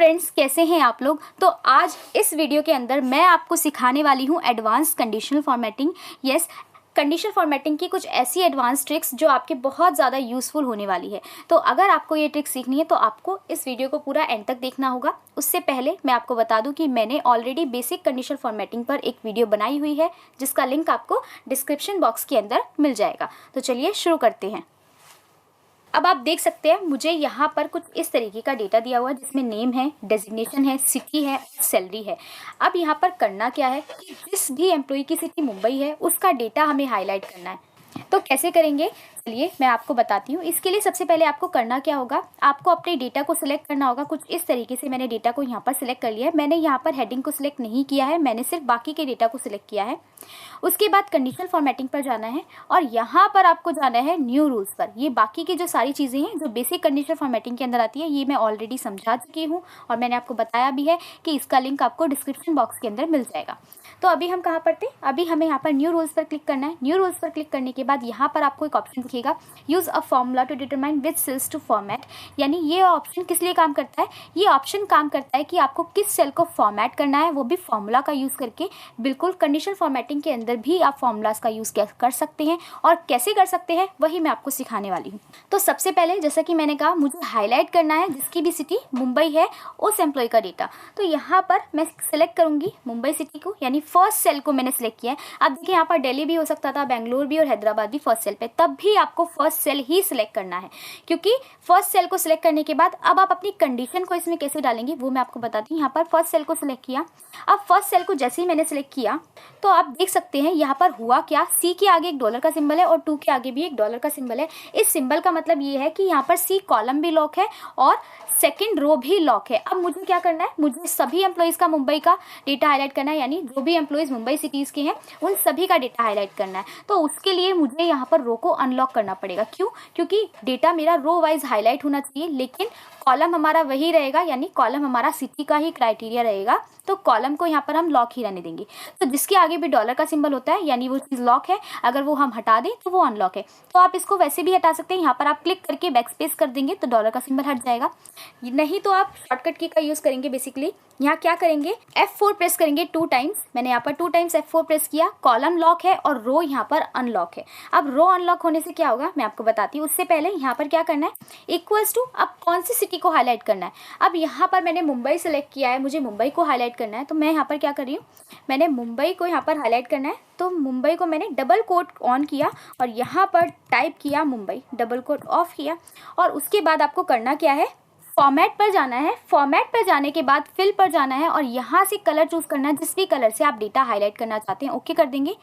Friends, कैसे हैं आप लोग। तो आज इस वीडियो के अंदर मैं आपको सिखाने वाली हूँ advance conditional formatting. Yes, conditional formatting की कुछ ऐसी एडवांस ट्रिक्स जो आपके बहुत ज़्यादा यूज़फुल होने वाली है। तो अगर आपको ये ट्रिक्स सीखनी है तो आपको इस वीडियो को पूरा एंड तक देखना होगा। उससे पहले मैं आपको बता दूं कि मैंने ऑलरेडी बेसिक कंडीशनल फॉर्मेटिंग पर एक वीडियो बनाई हुई है, जिसका लिंक आपको डिस्क्रिप्शन बॉक्स के अंदर मिल जाएगा। तो चलिए शुरू करते हैं। अब आप देख सकते हैं मुझे यहाँ पर कुछ इस तरीके का डेटा दिया हुआ है, जिसमें नेम है, डेजिग्नेशन है, सिटी है, सैलरी है। अब यहाँ पर करना क्या है कि जिस भी एम्प्लॉय की सिटी मुंबई है उसका डेटा हमें हाईलाइट करना है। तो कैसे करेंगे, चलिए मैं आपको बताती हूँ। इसके लिए सबसे पहले आपको करना क्या होगा, आपको अपने डेटा को सिलेक्ट करना होगा। कुछ इस तरीके से मैंने डेटा को यहाँ पर सिलेक्ट कर लिया है। मैंने यहाँ पर हेडिंग को सिलेक्ट नहीं किया है, मैंने सिर्फ बाकी के डेटा को सिलेक्ट किया है। उसके बाद कंडीशनल फॉर्मेटिंग पर जाना है और यहाँ पर आपको जाना है न्यू रूल्स पर। ये बाकी की जो सारी चीज़ें हैं जो बेसिक कंडीशनल फॉर्मेटिंग के अंदर आती है, ये मैं ऑलरेडी समझा चुकी हूँ और मैंने आपको बताया भी है कि इसका लिंक आपको डिस्क्रिप्शन बॉक्स के अंदर मिल जाएगा। तो अभी हम कहाँ पर थे, अभी हमें यहाँ पर न्यू रूल्स पर क्लिक करना है। न्यू रूल्स पर क्लिक करने के बाद यहाँ पर आपको एक ऑप्शन दिखेगा, use a formula to determine which cells to format. यानी ये ऑप्शन किस लिए काम करता है, ये ऑप्शन काम करता है कि आपको किस सेल को फॉर्मेट करना है, वो भी फॉर्मूला का यूज़ करके। बिल्कुल कंडीशनल फॉर्मेटिंग के अंदर भी आप फॉर्मूलाज का यूज़ कर सकते हैं और कैसे कर सकते हैं वही मैं आपको सिखाने वाली हूँ। तो सबसे पहले जैसा कि मैंने कहा, मुझे हाईलाइट करना है जिसकी भी सिटी मुंबई है उस एम्प्लॉय का डेटा। तो यहाँ पर मैं सिलेक्ट करूँगी मुंबई सिटी को, यानी फर्स्ट सेल को मैंने सिलेक्ट किया है। अब देखिए यहाँ पर दिल्ली भी हो सकता था, बेंगलुरु भी और हैदराबाद भी फर्स्ट सेल पे, तब भी आपको फर्स्ट सेल ही सिलेक्ट करना है। क्योंकि फर्स्ट सेल को सिलेक्ट करने के बाद अब आप अपनी कंडीशन को इसमें कैसे डालेंगे वो मैं आपको बताती हूँ। यहाँ पर फर्स्ट सेल को सिलेक्ट किया। अब फर्स्ट सेल को जैसे ही मैंने सिलेक्ट किया तो आप देख सकते हैं यहाँ पर हुआ क्या, सी के आगे एक डॉलर का सिंबल है और 2 के आगे भी एक डॉलर का सिंबल है। इस सिंबल का मतलब ये है कि यहाँ पर सी कॉलम भी लॉक है और सेकंड रो भी लॉक है। अब मुझे क्या करना है, मुझे सभी एम्प्लॉयज़ का मुंबई का डेटा हाईलाइट करना है, यानी जो भी एम्प्लॉयज़ मुंबई सिटीज़ के हैं उन सभी का डेटा हाईलाइट करना है। तो उसके लिए मुझे यहाँ पर रो को अनलॉक करना पड़ेगा। क्यों? क्योंकि डेटा मेरा रो वाइज हाईलाइट होना चाहिए, लेकिन कॉलम हमारा वही रहेगा, यानी कॉलम हमारा सिटी का ही क्राइटेरिया रहेगा। तो कॉलम को यहाँ पर हम लॉक ही रहने देंगे। तो जिसके आगे भी डॉलर का सिंबल होता है यानी वो चीज़ लॉक है, अगर वो हम हटा दें तो वो अनलॉक है। तो आप इसको वैसे भी हटा सकते हैं, यहाँ पर आप क्लिक करके बैक स्पेस कर देंगे तो डॉलर का सिंबल हट जाएगा। नहीं तो आप शॉर्टकट की का यूज़ करेंगे। बेसिकली यहाँ क्या करेंगे, F4 प्रेस करेंगे 2 टाइम्स। मैंने यहाँ पर 2 टाइम्स F4 प्रेस किया, कॉलम लॉक है और रो यहाँ पर अनलॉक है। अब रो अनलॉक होने से क्या होगा मैं आपको बताती हूँ। उससे पहले यहाँ पर क्या करना है, इक्वल्स टू, अब कौन सी सिटी को हाईलाइट करना है। अब यहाँ पर मैंने मुंबई सेलेक्ट किया है, मुझे मुंबई को हाईलाइट करना है। तो मैं यहाँ पर क्या कर रही हूँ, मैंने मुंबई को यहाँ पर हाईलाइट करना है। तो मुंबई को मैंने डबल कोट ऑन किया और यहाँ पर टाइप किया मुंबई, डबल कोट ऑफ किया। और उसके बाद आपको करना क्या है, फॉर्मेट पर जाना है। फॉर्मेट पर जाने के बाद फिल पर जाना है और यहाँ से कलर चूज़ करना है, जिस भी कलर से आप डेटा हाईलाइट करना चाहते हैं। ओके कर देंगे।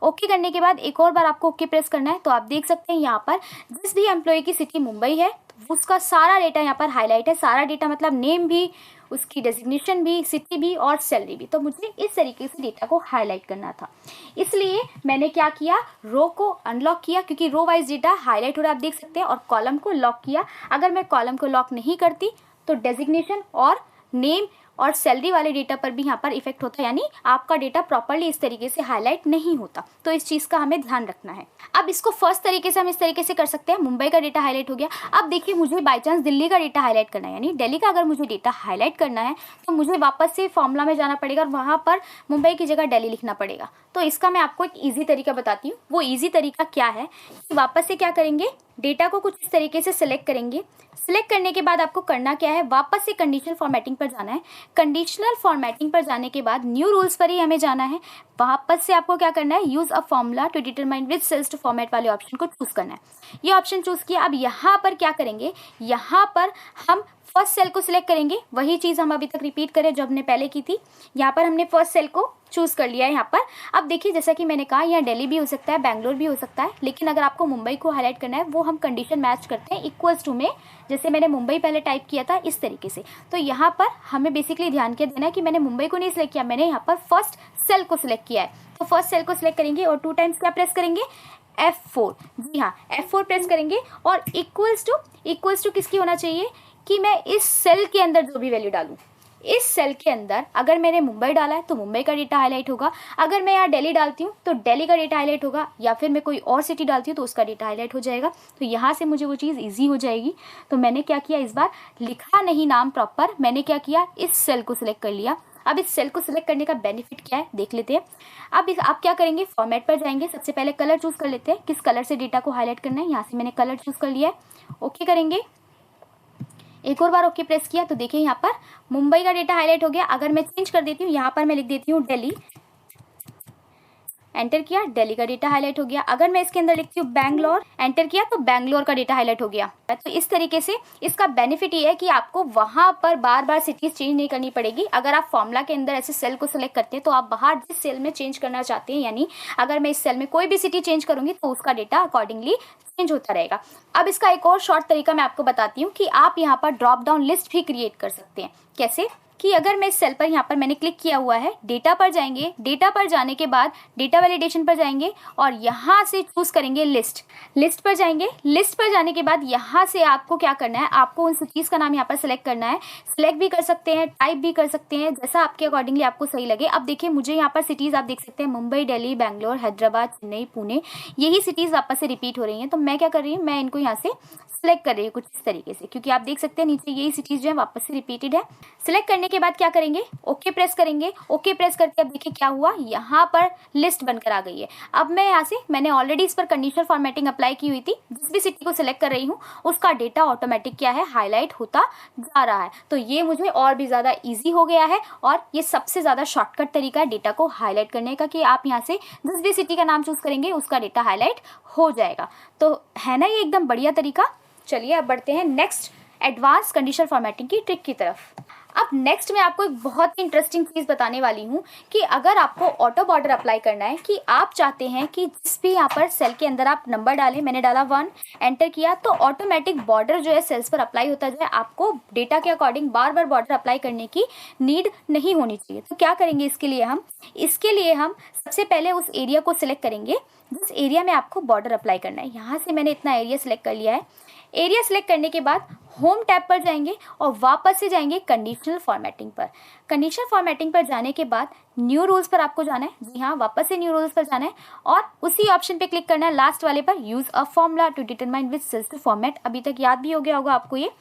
ओके करने के बाद एक और बार आपको ओके प्रेस करना है। तो आप देख सकते हैं यहाँ पर जिस भी एम्प्लॉय की सिटी मुंबई है उसका सारा डेटा यहाँ पर हाईलाइट है। सारा डेटा मतलब नेम भी, उसकी डेजिग्नेशन भी, सिटी भी और सैलरी भी। तो मुझे इस तरीके से डेटा को हाईलाइट करना था, इसलिए मैंने क्या किया, रो को अनलॉक किया क्योंकि रो वाइज डेटा हाईलाइट हो रहा है, आप देख सकते हैं। और कॉलम को लॉक किया। अगर मैं कॉलम को लॉक नहीं करती तो डेजिग्नेशन और नेम और सैलरी वाले डेटा पर भी यहाँ पर इफेक्ट होता है, यानी आपका डेटा प्रॉपर्ली इस तरीके से हाईलाइट नहीं होता। तो इस चीज़ का हमें ध्यान रखना है। अब इसको फर्स्ट तरीके से हम इस तरीके से कर सकते हैं, मुंबई का डेटा हाईलाइट हो गया। अब देखिए मुझे बाई चांस दिल्ली का डेटा हाईलाइट करना है, यानी दिल्ली का अगर मुझे डेटा हाईलाइट करना है तो मुझे वापस से फॉर्मूला में जाना पड़ेगा और वहाँ पर मुंबई की जगह दिल्ली लिखना पड़ेगा। तो इसका मैं आपको एक ईजी तरीका बताती हूँ। वो ईजी तरीका क्या है, वापस से क्या करेंगे, डेटा को कुछ इस तरीके से सिलेक्ट करेंगे। सिलेक्ट करने के बाद आपको करना क्या है, वापस से कंडीशनल फॉर्मेटिंग पर जाना है। कंडीशनल फॉर्मेटिंग पर जाने के बाद न्यू रूल्स पर ही हमें जाना है। वापस से आपको क्या करना है, use a formula to determine which cells to format वाले ऑप्शन को चूज़ करना है। ये ऑप्शन चूज़ किया। अब यहाँ पर क्या करेंगे, यहाँ पर हम फर्स्ट सेल को सिलेक्ट करेंगे। वही चीज़ हम अभी तक रिपीट करें जो हमने पहले की थी। यहाँ पर हमने फर्स्ट सेल को चूज़ कर लिया है। यहाँ पर अब देखिए जैसा कि मैंने कहा, यहाँ दिल्ली भी हो सकता है, बेंगलोर भी हो सकता है, लेकिन अगर आपको मुंबई को हाईलाइट करना है वो हम कंडीशन मैच करते हैं इक्वल्स टू में। जैसे मैंने मुंबई पहले टाइप किया था इस तरीके से। तो यहाँ पर हमें बेसिकली ध्यान क्या देना है कि मैंने मुंबई को नहीं सिलेक्ट किया, मैंने यहाँ पर फर्स्ट सेल को सिलेक्ट किया है। तो फर्स्ट सेल को सिलेक्ट करेंगे और 2 टाइम्स क्या प्रेस करेंगे, F4। जी हाँ, F4 प्रेस करेंगे और इक्वल्स टू किसकी होना चाहिए कि मैं इस सेल के अंदर जो भी वैल्यू डालूँ, इस सेल के अंदर अगर मैंने मुंबई डाला है तो मुंबई का डेटा हाईलाइट होगा, अगर मैं यहाँ दिल्ली डालती हूँ तो दिल्ली का डेटा हाईलाइट होगा, या फिर मैं कोई और सिटी डालती हूँ तो उसका डेटा हाईलाइट हो जाएगा। तो यहाँ से मुझे वो चीज़ ईजी हो जाएगी। तो मैंने क्या किया, इस बार लिखा नहीं नाम प्रॉपर, मैंने क्या किया, इस सेल को सिलेक्ट कर लिया। अब इस सेल को सिलेक्ट करने का बेनिफिट क्या है देख लेते हैं। अब आप क्या करेंगे, फॉर्मेट पर जाएंगे, सबसे पहले कलर चूज़ कर लेते हैं, किस कलर से डेटा को हाईलाइट करना है। यहाँ से मैंने कलर चूज़ कर लिया है, ओके करेंगे। एक और बार ओके प्रेस किया तो देखिए यहाँ पर मुंबई का डेटा हाईलाइट हो गया। अगर मैं चेंज कर देती हूँ, यहाँ पर मैं लिख देती हूँ दिल्ली, एंटर किया, दिल्ली का डेटा हाईलाइट हो गया। अगर मैं इसके अंदर लिखती हूँ बैंगलोर, एंटर किया तो बैंगलोर का डेटा हाईलाइट हो गया। तो इस तरीके से इसका बेनिफिट ये है कि आपको वहाँ पर बार बार सिटीज चेंज नहीं करनी पड़ेगी। अगर आप फॉर्मूला के अंदर ऐसे सेल को सिलेक्ट करते हैं तो आप बाहर जिस सेल में चेंज करना चाहते हैं, यानी अगर मैं इस सेल में कोई भी सिटी चेंज करूंगी तो उसका डेटा अकॉर्डिंगली चेंज होता रहेगा। अब इसका एक और शॉर्ट तरीका मैं आपको बताती हूँ कि आप यहाँ पर ड्रॉप डाउन लिस्ट भी क्रिएट कर सकते हैं। कैसे कि अगर मैं इस सेल पर यहाँ पर मैंने क्लिक किया हुआ है, डेटा पर जाएंगे, डेटा पर जाने के बाद डेटा वैलिडेशन पर जाएंगे और यहाँ से चूज़ करेंगे लिस्ट। लिस्ट पर जाएंगे, लिस्ट पर जाने के बाद यहाँ से आपको क्या करना है, आपको उन सिटीज़ का नाम यहाँ पर सेलेक्ट करना है। सिलेक्ट भी कर सकते हैं, टाइप भी कर सकते हैं, जैसा आपके अकॉर्डिंगली आपको सही लगे। अब देखिए मुझे यहाँ पर सिटीज़ आप देख सकते हैं, मुंबई, दिल्ली, बैंगलोर, हैदराबाद, चेन्नई, पुणे, यही सिटीज़ वापस से रिपीट हो रही हैं। तो मैं क्या कर रही हूँ, मैं इनको यहाँ से सिलेक्ट कर रही हूँ कुछ इस तरीके से, क्योंकि आप देख सकते हैं नीचे यही सिटीज़ जो है वापस से रिपीटेड है। सिलेक्ट करने के बाद क्या करेंगे, ओके प्रेस करेंगे। ओके प्रेस करके अब देखिए क्या हुआ, यहाँ पर लिस्ट बनकर आ गई है। अब मैं यहाँ से, मैंने ऑलरेडी इस पर कंडीशनल फॉर्मेटिंग अप्लाई की हुई थी, जिस भी सिटी को सिलेक्ट कर रही हूँ उसका डेटा ऑटोमेटिक क्या है, हाईलाइट होता जा रहा है। तो ये मुझे और भी ज़्यादा ईजी हो गया है और ये सबसे ज़्यादा शॉर्टकट तरीका है डेटा को हाईलाइट करने का, कि आप यहाँ से जिस भी सिटी का नाम चूज़ करेंगे उसका डेटा हाईलाइट हो जाएगा। तो है ना ये एकदम बढ़िया तरीका। चलिए अब बढ़ते हैं नेक्स्ट एडवांस कंडीशनल फॉर्मेटिंग की ट्रिक की तरफ। अब नेक्स्ट मैं आपको एक बहुत ही इंटरेस्टिंग चीज़ बताने वाली हूँ कि अगर आपको ऑटो बॉर्डर अप्लाई करना है, कि आप चाहते हैं कि जिस भी यहाँ पर सेल के अंदर आप नंबर डालें, मैंने डाला 1, एंटर किया तो ऑटोमेटिक बॉर्डर जो है सेल्स पर अप्लाई होता जाए, आपको डेटा के अकॉर्डिंग बार बार बॉर्डर अप्लाई करने की नीड नहीं होनी चाहिए। तो क्या करेंगे इसके लिए हम सबसे पहले उस एरिया को सिलेक्ट करेंगे जिस एरिया में आपको बॉर्डर अप्लाई करना है। यहाँ से मैंने इतना एरिया सिलेक्ट कर लिया है। एरिया सिलेक्ट करने के बाद होम टैब पर जाएंगे और वापस से जाएंगे कंडीशनल फॉर्मेटिंग पर। कंडीशनल फॉर्मेटिंग पर जाने के बाद न्यू रूल्स पर आपको जाना है। जी हाँ, वापस से न्यू रूल्स पर जाना है और उसी ऑप्शन पे क्लिक करना है लास्ट वाले पर, use a formula to determine which cells to format. अभी तक याद भी हो गया होगा आपको ये।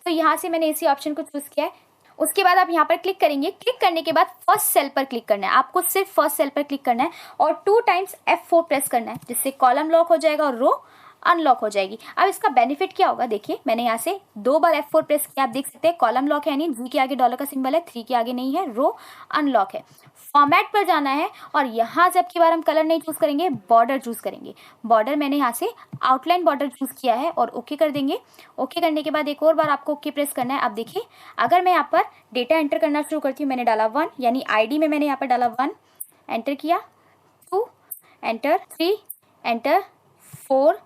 तो यहाँ से मैंने इसी ऑप्शन को चूज़ किया है। उसके बाद आप यहाँ पर क्लिक करेंगे। क्लिक करने के बाद फर्स्ट सेल पर क्लिक करना है, आपको सिर्फ फर्स्ट सेल पर क्लिक करना है और 2 टाइम्स F4 प्रेस करना है, जिससे कॉलम लॉक हो जाएगा और रो अनलॉक हो जाएगी। अब इसका बेनिफिट क्या होगा, देखिए मैंने यहाँ से 2 बार F4 प्रेस किया, आप देख सकते हैं कॉलम लॉक है, यानी जी के आगे डॉलर का सिंबल है, 3 के आगे नहीं है, रो अनलॉक है। फॉर्मेट पर जाना है और यहाँ से अब की बार हम कलर नहीं चूज़ करेंगे, बॉर्डर चूज़ करेंगे। बॉर्डर मैंने यहाँ से आउटलाइन बॉर्डर चूज़ किया है और ओके कर देंगे। ओके करने के बाद एक और बार आपको ओके प्रेस करना है। अब देखिए अगर मैं यहाँ पर डेटा एंटर करना शुरू करती हूँ, मैंने डाला 1, यानी ID में मैंने यहाँ पर डाला 1, एंटर किया, 2, एंटर, 3, एंटर, 4,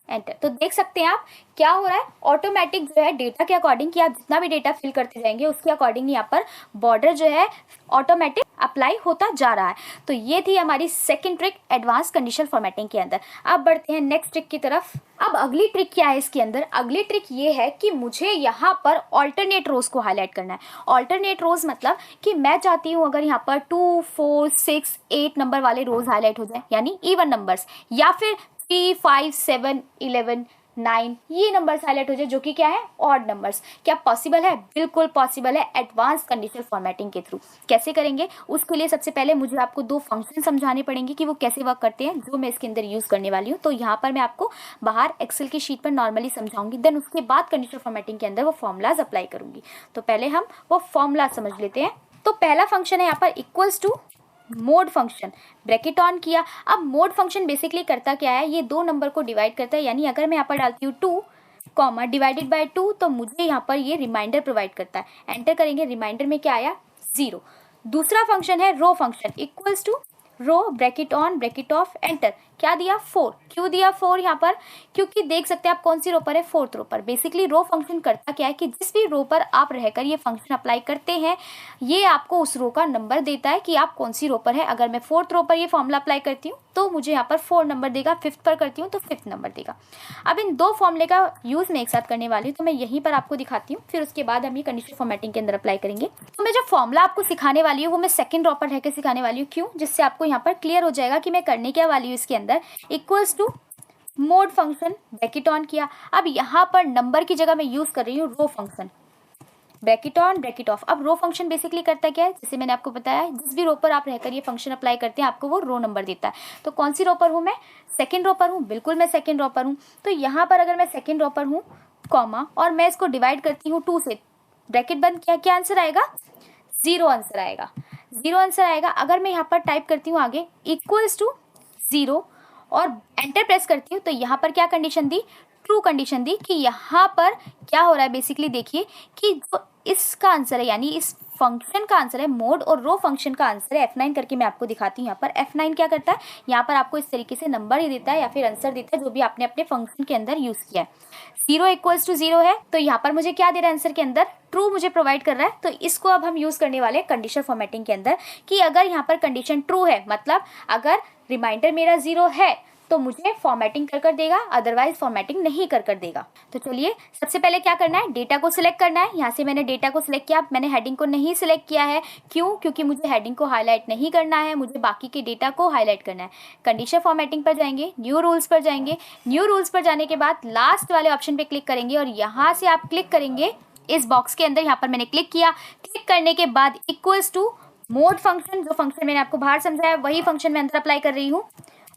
एंटर। तो देख सकते हैं आप क्या हो रहा है, ऑटोमेटिक जो है डेटा के अकॉर्डिंग, कि आप जितना भी डेटा फिल करते जाएंगे उसके अकॉर्डिंग यहाँ पर बॉर्डर जो है ऑटोमेटिक अप्लाई होता जा रहा है। तो ये थी हमारी second trick advance conditional formatting के अंदर। अब बढ़ते हैं नेक्स्ट ट्रिक की तरफ। अब अगली ट्रिक क्या है इसके अंदर, अगली ट्रिक ये है कि मुझे यहाँ पर ऑल्टरनेट रोज को हाईलाइट करना है। ऑल्टरनेट रोज मतलब कि मैं चाहती हूँ अगर यहाँ पर 2, 4, 6, 8 नंबर वाले रोज हाईलाइट हो जाए, यानी इवन नंबर्स, या फिर 3, 5, 7, 11, 9 ये नंबर्स हाईलाइट हो जाए जो कि क्या है, ऑड नंबर्स। क्या पॉसिबल है? बिल्कुल पॉसिबल है एडवांस कंडीशनल फॉर्मेटिंग के थ्रू। कैसे करेंगे, उसके लिए सबसे पहले मुझे आपको 2 फंक्शन समझाने पड़ेंगे कि वो कैसे वर्क करते हैं, जो मैं इसके अंदर यूज़ करने वाली हूँ। तो यहाँ पर मैं आपको बाहर एक्सेल की शीट पर नॉर्मली समझाऊंगी, देन उसके बाद कंडीशनल फॉर्मेटिंग के अंदर वो फॉर्मूलाज अप्लाई करूंगी। तो पहले हम वो फॉर्मूला समझ लेते हैं। तो पहला फंक्शन है यहाँ पर equals to mod function, bracket on किया। अब मोड फंक्शन बेसिकली करता क्या है, ये 2 नंबर को डिवाइड करता है, यानी अगर मैं यहाँ पर डालती हूँ 2 कॉमा डिवाइडेड बाय 2 तो मुझे यहाँ पर ये रिमाइंडर प्रोवाइड करता है। एंटर करेंगे, रिमाइंडर में क्या आया, 0। दूसरा फंक्शन है row function, equals to row, bracket on, bracket off, enter. क्या दिया 4। क्यों दिया 4 यहाँ पर, क्योंकि देख सकते हैं आप कौन सी रो पर है, 4th रो पर। बेसिकली रो फंक्शन करता क्या है कि जिस भी रो पर आप रहकर ये फंक्शन अप्लाई करते हैं ये आपको उस रो का नंबर देता है कि आप कौन सी रो पर है। अगर मैं 4th रो पर ये फॉर्मूला अप्लाई करती हूँ तो मुझे यहाँ पर 4 नंबर देगा, 5th पर करती हूँ तो 5th नंबर देगा। अब इन दो फॉर्मूले का यूज़ मैं एक साथ करने वाली हूँ, तो मैं यहीं पर आपको दिखाती हूँ, फिर उसके बाद हम ये कंडीशनल फॉर्मेटिंग के अंदर अप्लाई करेंगे। तो मैं जो फॉर्मूला आपको सिखाने वाली हूँ वो मैं सेकंड रो पर रहकर सिखाने वाली हूँ। क्यों, जिससे आपको यहाँ पर क्लियर हो जाएगा कि मैं करने क्या वाली हूँ। इसके अंदर equals to mod function, bracket on किया। अब यहाँ पर नंबर की जगह मैं यूज़ कर रही हूँ row function, bracket on bracket off. अब रो फंक्शन बेसिकली करता क्या है, जैसे मैंने आपको बताया जिस भी रो पर आप रहकर ये फंक्शन अप्लाई करते हैं आपको वो रो नंबर देता है। तो कौन सी रो पर हूँ मैं, सेकंड रो पर हूँ, बिल्कुल मैं सेकंड रो पर हूँ। तो यहाँ पर अगर मैं सेकंड रो पर हूँ कॉमा और मैं इसको डिवाइड करती हूँ 2 से, ब्रैकेट बंद किया, क्या आंसर आएगा, 0 आंसर आएगा, 0 आंसर आएगा। अगर मैं यहाँ पर टाइप करती हूँ आगे इक्वल्स टू 0 और एंटर प्रेस करती हूँ तो यहाँ पर क्या कंडीशन दी, ट्रू कंडीशन दी कि यहाँ पर क्या हो रहा है। बेसिकली देखिए कि जो इसका आंसर है यानी इस फंक्शन का आंसर है मोड और रो फंक्शन का आंसर है F9 करके मैं आपको दिखाती हूँ। यहाँ पर F9 क्या करता है, यहाँ पर आपको इस तरीके से नंबर ही देता है या फिर आंसर देता है जो भी आपने अपने फंक्शन के अंदर यूज़ किया है। 0 इक्वल्स टू 0 है तो यहाँ पर मुझे क्या दे रहा है आंसर के अंदर, ट्रू मुझे प्रोवाइड कर रहा है। तो इसको अब हम यूज़ करने वाले कंडीशनल फॉर्मेटिंग के अंदर कि अगर यहाँ पर कंडीशन ट्रू है, मतलब अगर रिमाइंडर मेरा 0 है तो मुझे फॉर्मेटिंग कर देगा, अदरवाइज फॉर्मेटिंग नहीं कर देगा। तो चलिए सबसे पहले क्या करना है, डेटा को सिलेक्ट करना है। यहाँ से मैंने डेटा को सिलेक्ट किया, मैंने हेडिंग को नहीं सिलेक्ट किया है। क्यों, क्योंकि मुझे हेडिंग को हाईलाइट नहीं करना है, मुझे बाकी के डेटा को हाईलाइट करना है। कंडीशनल फॉर्मेटिंग पर जाएंगे, न्यू रूल्स पर जाएंगे, न्यू रूल्स पर जाने के बाद लास्ट वाले ऑप्शन पर क्लिक करेंगे और यहाँ से आप क्लिक करेंगे इस बॉक्स के अंदर। यहाँ पर मैंने क्लिक किया, क्लिक करने के बाद इक्वल्स टू मोड फंक्शन, जो फंक्शन मैंने आपको बाहर समझाया वही फंक्शन मैं अंदर अप्लाई कर रही हूँ।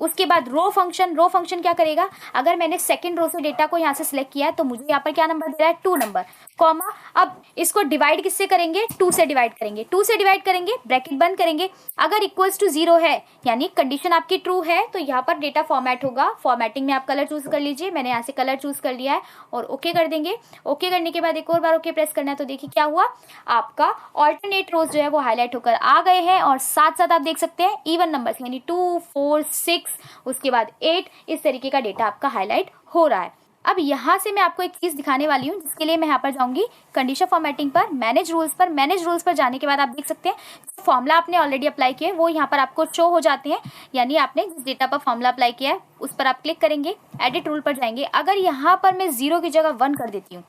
उसके बाद रो फंक्शन, रो फंक्शन क्या करेगा, अगर मैंने सेकंड रो से डेटा को यहाँ से सिलेक्ट किया है तो मुझे यहाँ पर क्या नंबर दे रहा है, 2 नंबर, कॉमा। अब इसको डिवाइड किससे करेंगे, 2 से डिवाइड करेंगे, 2 से डिवाइड करेंगे, ब्रैकेट बंद करेंगे। अगर इक्वल्स टू 0 है यानी कंडीशन आपकी ट्रू है तो यहाँ पर डेटा फॉर्मेट होगा। फॉर्मेटिंग में आप कलर चूज कर लीजिए, मैंने यहाँ से कलर चूज कर लिया है और ओके कर देंगे। ओके करने के बाद एक और बार ओके प्रेस करना है तो देखिए क्या हुआ, आपका ऑल्टरनेट रोज जो है वो हाईलाइट होकर आ गए हैं और साथ साथ आप देख सकते हैं इवन नंबर्स यानी 2, 4, 6 उसके बाद 8 इस तरीके का डेटा आपका हाईलाइट हो रहा है। अब यहाँ से मैं आपको एक चीज़ दिखाने वाली हूँ जिसके लिए मैं यहाँ पर जाऊँगी कंडीशनल फॉर्मेटिंग पर, मैनेज रूल्स पर। मैनेज रूल्स पर जाने के बाद आप देख सकते हैं फॉर्मूला आपने ऑलरेडी अप्लाई किया है वो यहाँ पर आपको शो हो जाते हैं, यानी आपने जिस डेटा पर फॉर्मूला अप्लाई किया है उस पर आप क्लिक करेंगे, एडिट रूल पर जाएंगे। अगर यहाँ पर मैं 0 की जगह 1 कर देती हूँ,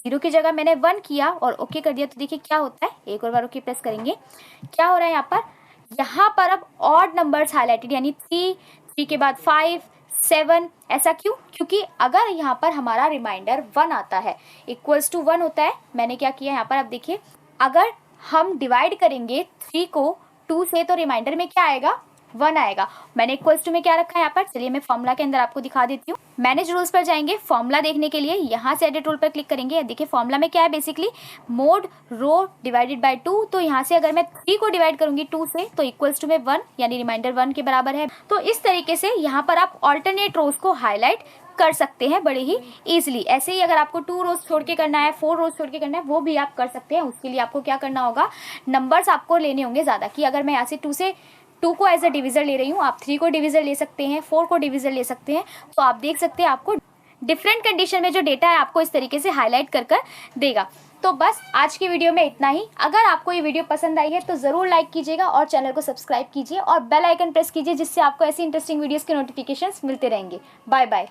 0 की जगह मैंने 1 किया और ओके कर दिया तो देखिए क्या होता है, एक और बार ओके प्रेस करेंगे, क्या हो रहा है यहाँ पर अब ऑड नंबर्स हाईलाइटेड यानी 3 के बाद 5, 7। ऐसा क्यों, क्योंकि अगर यहाँ पर हमारा रिमाइंडर 1 आता है, इक्वल्स टू 1 होता है, मैंने क्या किया यहाँ पर अब देखिए अगर हम डिवाइड करेंगे 3 को 2 से तो रिमाइंडर में क्या आएगा, 1 आएगा। मैंने इक्वल्स टू में क्या रखा है यहाँ पर, चलिए मैं फॉर्मूला के अंदर आपको दिखा देती हूँ। मैनेज रूल्स पर जाएंगे, फॉर्मूला देखने के लिए यहाँ से एडिट रूल पर क्लिक करेंगे। देखिए फॉर्मूला में क्या है, basically mod row divided by 2। तो यहाँ से अगर मैं 3 को डिवाइड करूंगी 2 से तो इक्वल्स टू में 1 यानी रिमाइंडर 1 के बराबर है। तो इस तरीके से यहाँ पर आप ऑल्टरनेट रोज को हाईलाइट कर सकते हैं बड़े ही इजीली। ऐसे ही अगर आपको 2 रोज छोड़ के करना है, 4 रोज छोड़ के करना है वो भी आप कर सकते हैं। उसके लिए आपको क्या करना होगा, नंबर्स आपको लेने होंगे ज़्यादा, कि अगर मैं यहाँ से 2 को एज अ डिविज़र ले रही हूँ, आप 3 को डिविज़र ले सकते हैं, 4 को डिविज़र ले सकते हैं। तो आप देख सकते हैं आपको डिफरेंट कंडीशन में जो डेटा है आपको इस तरीके से हाईलाइट कर देगा। तो बस आज की वीडियो में इतना ही। अगर आपको ये वीडियो पसंद आई है तो ज़रूर लाइक कीजिएगा और चैनल को सब्सक्राइब कीजिए और बेल आइकन प्रेस कीजिए जिससे आपको ऐसी इंटरेस्टिंग वीडियोज़ के नोटिफिकेशंस मिलते रहेंगे। Bye bye.